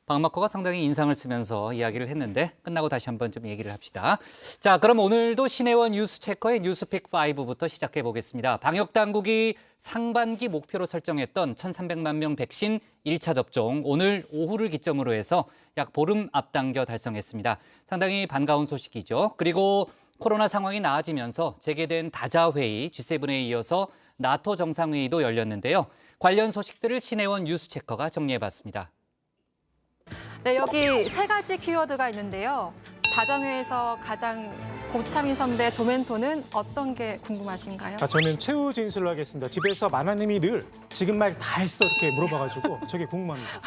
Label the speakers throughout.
Speaker 1: 박마커가 상당히 인상을 쓰면서 이야기를 했는데 끝나고 다시 한번 좀 얘기를 합시다. 자, 그럼 오늘도 신혜원 뉴스체커의 뉴스픽 5부터 시작해 보겠습니다. 방역 당국이 상반기 목표로 설정했던 1,300만 명 백신 1차 접종 오늘 오후를 기점으로 해서 약 보름 앞당겨 달성했습니다. 상당히 반가운 소식이죠. 그리고 코로나 상황이 나아지면서 재개된 다자회의 G7에 이어서 나토 정상회의도 열렸는데요. 관련 소식들을 신혜원 뉴스체커가 정리해봤습니다.
Speaker 2: 네, 여기 세 가지 키워드가 있는데요. 다정회에서 가장 고참인 선배 조멘토는 어떤 게 궁금하신가요?
Speaker 3: 저는 최후 진술로 하겠습니다. 집에서 마마님이 늘 지금 말 다 했어 이렇게 물어봐가지고 저게 궁금합니다.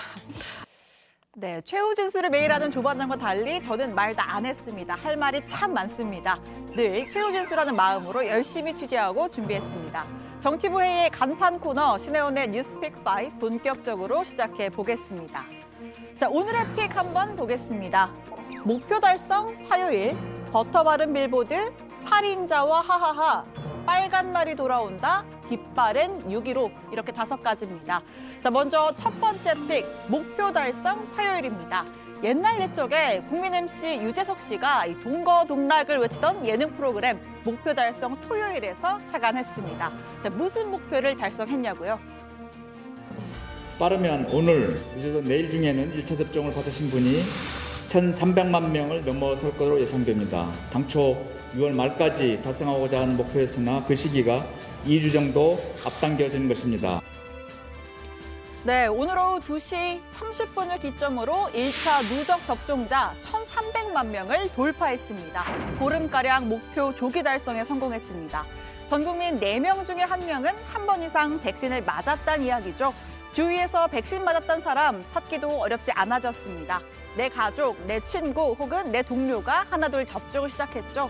Speaker 4: 네, 최후 진술을 매일 하는 조 반장과 달리 저는 말 다 안 했습니다. 할 말이 참 많습니다. 늘 최후 진술하는 마음으로 열심히 취재하고 준비했습니다. 정치부 회의의 간판 코너 신혜원의 뉴스픽 5 본격적으로 시작해 보겠습니다. 자, 오늘의 픽 한번 보겠습니다. 목표 달성 화요일, 버터 바른 빌보드, 살인자와 하하하, 빨간 날이 돌아온다, 빗바른 6.15 이렇게 5가지입니다. 자, 먼저 첫 번째 픽, 목표 달성 화요일입니다. 옛날 옛적에 국민 MC 유재석 씨가 이 동거동락을 외치던 예능 프로그램 목표 달성 토요일에서 착안했습니다. 자, 무슨 목표를 달성했냐고요?
Speaker 5: 빠르면 오늘, 늦어도 내일 중에는 1차 접종을 받으신 분이 1,300만 명을 넘어설 것으로 예상됩니다. 당초 6월 말까지 달성하고자 하는 목표였으나 그 시기가 2주 정도 앞당겨진 것입니다.
Speaker 4: 네, 오늘 오후 2시 30분을 기점으로 1차 누적 접종자 1,300만 명을 돌파했습니다. 보름가량 목표 조기 달성에 성공했습니다. 전 국민 4명 중에 1명은 한 번 이상 백신을 맞았다는 이야기죠. 주위에서 백신 맞았던 사람 찾기도 어렵지 않아졌습니다. 내 가족, 내 친구 혹은 내 동료가 하나둘 접종을 시작했죠.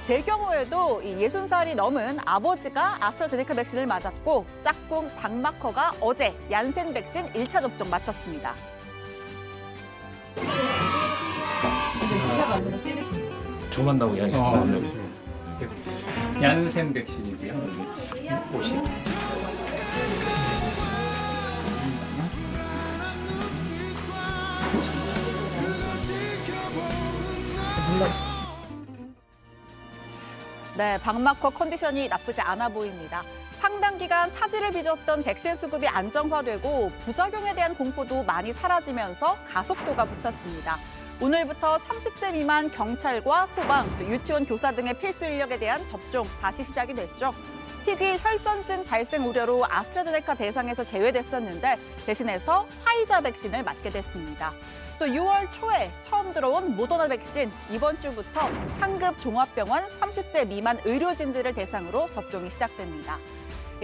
Speaker 4: 제 경우에도 60살이 넘은 아버지가 아스트라제네카 백신을 맞았고 짝꿍 박마커가 어제 얀센 백신 1차 접종 마쳤습니다.
Speaker 6: 조만다고 이야기했습니다. 얀센 백신이고요. 50.
Speaker 4: 네, 박마커 컨디션이 나쁘지 않아 보입니다. 상당 기간 차질을 빚었던 백신 수급이 안정화되고 부작용에 대한 공포도 많이 사라지면서 가속도가 붙었습니다. 오늘부터 30대 미만 경찰과 소방, 유치원 교사 등의 필수 인력에 대한 접종 다시 시작이 됐죠. 희귀 혈전증 발생 우려로 아스트라제네카 대상에서 제외됐었는데 대신해서 화이자 백신을 맞게 됐습니다. 또 6월 초에 처음 들어온 모더나 백신 이번 주부터 상급 종합병원 30세 미만 의료진들을 대상으로 접종이 시작됩니다.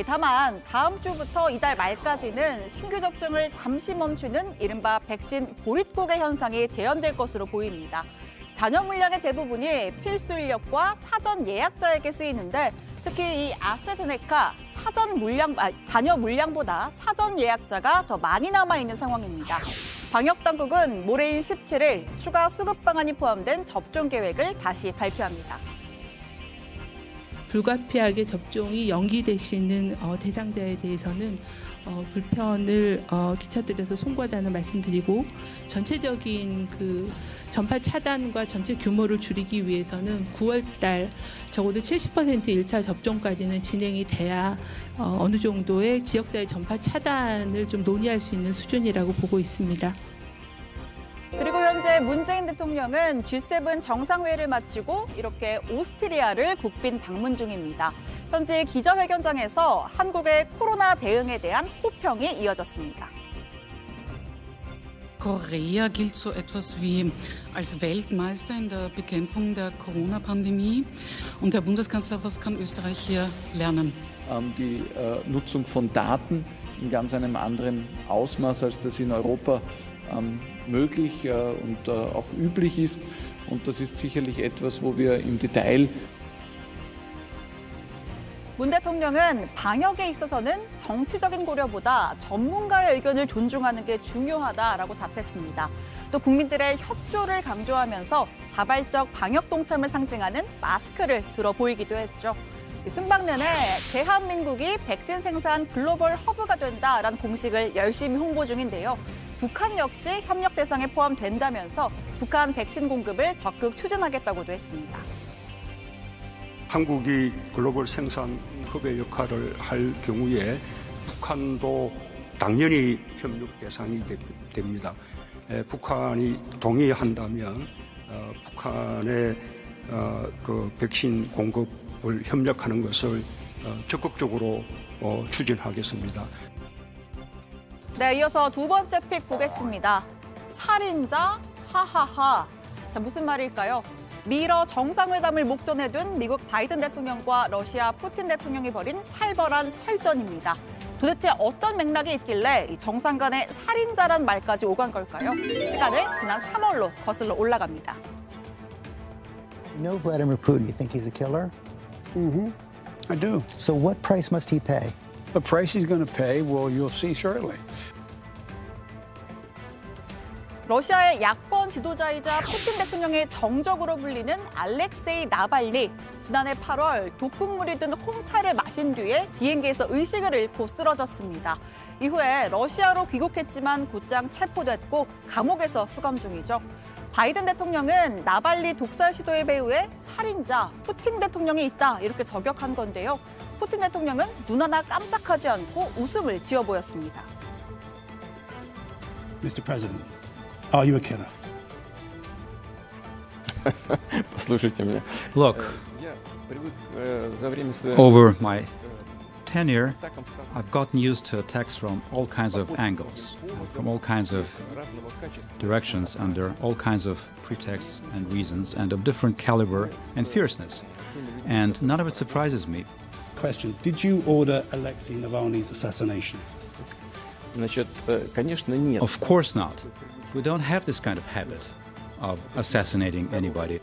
Speaker 4: 다만 다음 주부터 이달 말까지는 신규 접종을 잠시 멈추는 이른바 백신 보릿고개 현상이 재현될 것으로 보입니다. 잔여 물량의 대부분이 필수 인력과 사전 예약자에게 쓰이는데 특히 이 아스트라제네카 잔여 물량보다 사전 예약자가 더 많이 남아있는 상황입니다. 방역당국은 모레인 17일 추가 수급 방안이 포함된 접종 계획을 다시 발표합니다.
Speaker 7: 불가피하게 접종이 연기되시는 대상자에 대해서는 불편을 끼쳐드려서 송구하다는 말씀드리고 전체적인 그 전파 차단과 전체 규모를 줄이기 위해서는 9월 달 적어도 70% 1차 접종까지는 진행이 돼야 어느 정도의 지역사회 전파 차단을 좀 논의할 수 있는 수준이라고 보고 있습니다.
Speaker 4: 그리고 현재 문재인 대통령은 G7 정상회의를 마치고 이렇게 오스트리아를 국빈 방문 중입니다. 현재 기자회견장에서 한국의 코로나 대응에 대한 호평이 이어졌습니다.
Speaker 8: Korea gilt so etwas wie als Weltmeister in der Bekämpfung der Corona-Pandemie. Und Herr Bundeskanzler, was kann Österreich hier lernen?
Speaker 9: Die Nutzung von Daten in ganz einem anderen Ausmaß, als das in Europa möglich und auch üblich ist. Und das ist sicherlich etwas, wo wir im Detail
Speaker 4: 문 대통령은 방역에 있어서는 정치적인 고려보다 전문가의 의견을 존중하는 게 중요하다라고 답했습니다. 또 국민들의 협조를 강조하면서 자발적 방역 동참을 상징하는 마스크를 들어 보이기도 했죠. 순방면에 대한민국이 백신 생산 글로벌 허브가 된다라는 공식을 열심히 홍보 중인데요. 북한 역시 협력 대상에 포함된다면서 북한 백신 공급을 적극 추진하겠다고도 했습니다.
Speaker 10: 한국이 글로벌 생산 흡의 역할을 할 경우에 북한도 당연히 협력 대상이 됩니다. 북한이 동의한다면 북한의 그 백신 공급을 협력하는 것을 적극적으로 추진하겠습니다.
Speaker 4: 네, 이어서 두 번째 픽 보겠습니다. 살인자 하하하. 자, 무슨 말일까요? 미러 정상회담을 목전에 둔 미국 바이든 대통령과 러시아 푸틴 대통령이 벌인 살벌한 설전입니다. 도대체 어떤 맥락이 있길래 이 정상 간의 살인자란 말까지 오간 걸까요? 시간을 지난 3월로 거슬러 올라갑니다.
Speaker 11: You know Vladimir Putin, you think he's a killer?
Speaker 12: Mm-hmm. I do.
Speaker 11: So what price must he pay?
Speaker 12: The price he's going to pay, well, you'll see shortly.
Speaker 4: 러시아의 야권 지도자이자 푸틴 대통령의 정적으로 불리는 알렉세이 나발리. 지난해 8월 독극물이 든 홍차를 마신 뒤에 비행기에서 의식을 잃고 쓰러졌습니다. 이후에 러시아로 귀국했지만 곧장 체포됐고 감옥에서 수감 중이죠. 바이든 대통령은 나발리 독살 시도의 배후에 살인자 푸틴 대통령이 있다 이렇게 저격한 건데요. 푸틴 대통령은 눈 하나 깜짝하지 않고 웃음을 지어 보였습니다.
Speaker 12: Mr. President, are you a killer?
Speaker 13: Послушайте меня.
Speaker 14: Look, over my tenure, I've gotten used to attacks from all kinds of angles, from all kinds of directions, under all kinds of pretexts and reasons, and of different caliber and fierceness. And none of it surprises me.
Speaker 12: Question, did you order Alexei Navalny's assassination?
Speaker 13: Значит, конечно, нет.
Speaker 14: Of course not. We don't have this kind of habit of assassinating anybody.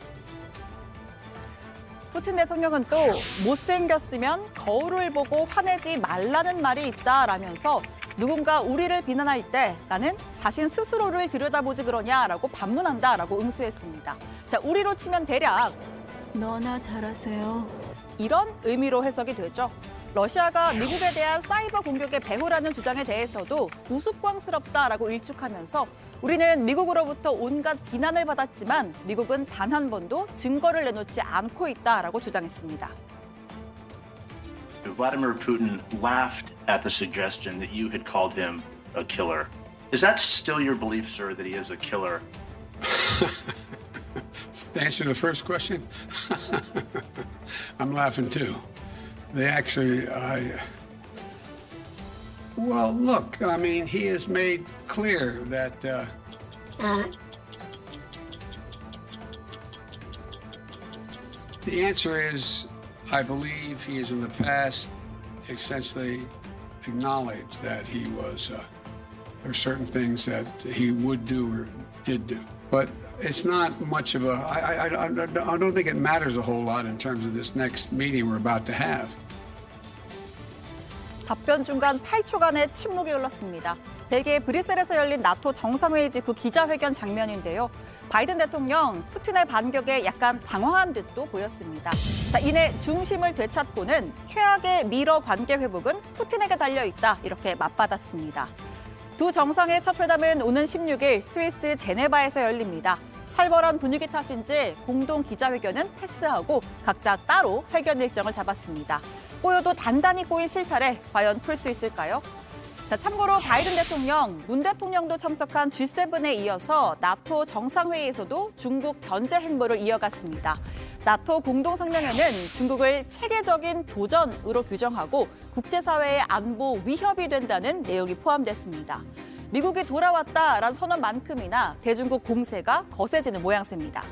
Speaker 4: 푸틴 대통령은 또 못생겼으면 거울을 보고 화내지 말라는 말이 있다라면서 누군가 우리를 비난할 때 나는 자신 스스로를 들여다보지 그러냐라고 반문한다라고 응수했습니다. 자, 우리로 치면 대략
Speaker 15: 너나 잘하세요.
Speaker 4: 이런 의미로 해석이 되죠. 러시아가 미국에 대한 사이버 공격의 배후라는 주장에 대해서도 우스꽝스럽다라고 일축하면서 우리는 미국으로부터 온갖 비난을 받았지만 미국은 단 한 번도 증거를 내놓지 않고 있다라고 주장했습니다.
Speaker 16: Vladimir Putin laughed at the suggestion that you had called him a killer. Is that still your belief, sir, that he is a killer?
Speaker 12: To answer the first question, I'm laughing too. They actually, well, look, I mean, he has made clear that the answer is, I believe he has in the past essentially acknowledged that he was, there are certain things that he would do or did do. But it's not much of a, I don't think it matters a whole lot in terms of this next meeting we're about to have.
Speaker 4: 답변 중간 8초간의 침묵이 흘렀습니다. 벨기에 브뤼셀에서 열린 나토 정상회의 직후 기자회견 장면인데요. 바이든 대통령 푸틴의 반격에 약간 당황한 듯도 보였습니다. 자, 이내 중심을 되찾고는 최악의 미러 관계 회복은 푸틴에게 달려있다 이렇게 맞받았습니다. 두 정상의 첫 회담은 오는 16일 스위스 제네바에서 열립니다. 살벌한 분위기 탓인지 공동 기자회견은 패스하고 각자 따로 회견 일정을 잡았습니다. 꼬여도 단단히 꼬인 실타래 과연 풀 수 있을까요? 자, 참고로 바이든 대통령, 문 대통령도 참석한 G7에 이어서 나토 정상회의에서도 중국 견제 행보를 이어갔습니다. 나토 공동성명에는 중국을 체계적인 도전으로 규정하고 국제사회의 안보 위협이 된다는 내용이 포함됐습니다. 미국이 돌아왔다라는 선언만큼이나 대중국 공세가 거세지는 모양새입니다.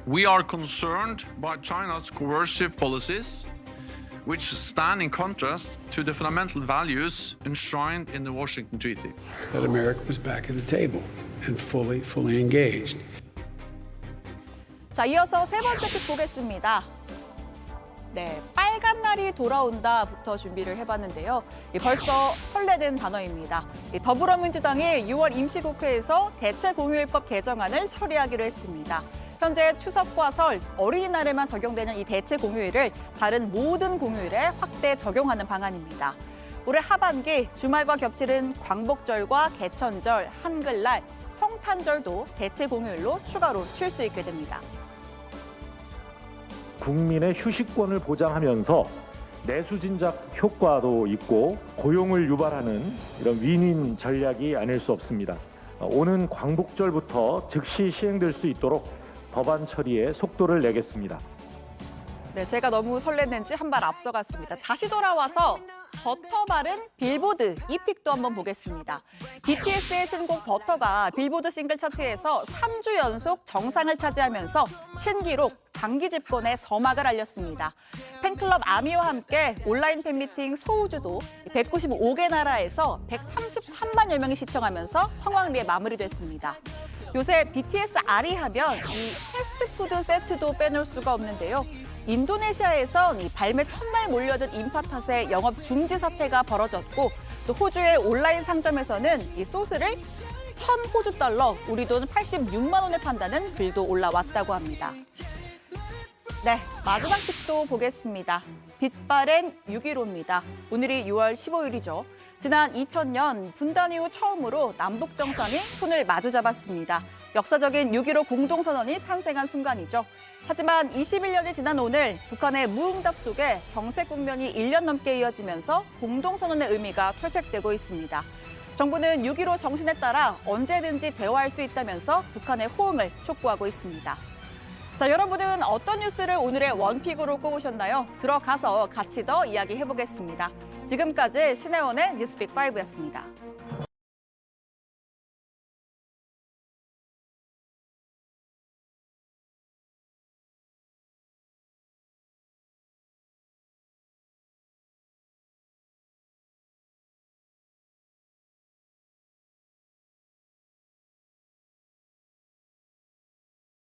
Speaker 17: We are concerned by China's coercive policies, which stand in contrast to the fundamental values enshrined in the Washington Treaty.
Speaker 12: That America was back at the table and fully engaged.
Speaker 4: 자, 이어서 세 번째 픽 보겠습니다. 네, 빨간 날이 돌아온다부터 준비를 해봤는데요. 벌써 설레는 단어입니다. 더불어민주당이 6월 임시국회에서 대체공휴일법 개정안을 처리하기로 했습니다. 현재 추석과 설, 어린이날에만 적용되는 이 대체공휴일을 다른 모든 공휴일에 확대 적용하는 방안입니다. 올해 하반기 주말과 겹치는 광복절과 개천절, 한글날, 성탄절도 대체 공휴일로 추가로 쉴 수 있게 됩니다.
Speaker 18: 국민의 휴식권을 보장하면서 내수 진작 효과도 있고 고용을 유발하는 이런 윈윈 전략이 아닐 수 없습니다. 오는 광복절부터 즉시 시행될 수 있도록 법안 처리에 속도를 내겠습니다.
Speaker 4: 네, 제가 너무 설렜는지 한 발 앞서갔습니다. 다시 돌아와서 버터 바른 빌보드 이 픽도 한번 보겠습니다. BTS의 신곡 버터가 빌보드 싱글 차트에서 3주 연속 정상을 차지하면서 신기록 장기 집권의 서막을 알렸습니다. 팬클럽 아미와 함께 온라인 팬미팅 소우주도 195개 나라에서 133만여 명이 시청하면서 성황리에 마무리됐습니다. 요새 BTS 아리 하면 이 패스트푸드 세트도 빼놓을 수가 없는데요. 인도네시아에선 이 발매 첫날 몰려든 인파 탓에 영업 중지 사태가 벌어졌고 또 호주의 온라인 상점에서는 이 소스를 1,000호주 달러, 우리 돈 86만 원에 판다는 글도 올라왔다고 합니다. 네, 마지막 팁도 보겠습니다. 빛바랜 6.15입니다. 오늘이 6월 15일이죠. 지난 2000년 분단 이후 처음으로 남북 정상이 손을 마주잡았습니다. 역사적인 6.15 공동선언이 탄생한 순간이죠. 하지만 21년이 지난 오늘 북한의 무응답 속에 정세 국면이 1년 넘게 이어지면서 공동선언의 의미가 퇴색되고 있습니다. 정부는 6.15 정신에 따라 언제든지 대화할 수 있다면서 북한의 호응을 촉구하고 있습니다. 자, 여러분은 어떤 뉴스를 오늘의 원픽으로 꼽으셨나요? 들어가서 같이 더 이야기해보겠습니다. 지금까지 신혜원의 뉴스빅5였습니다.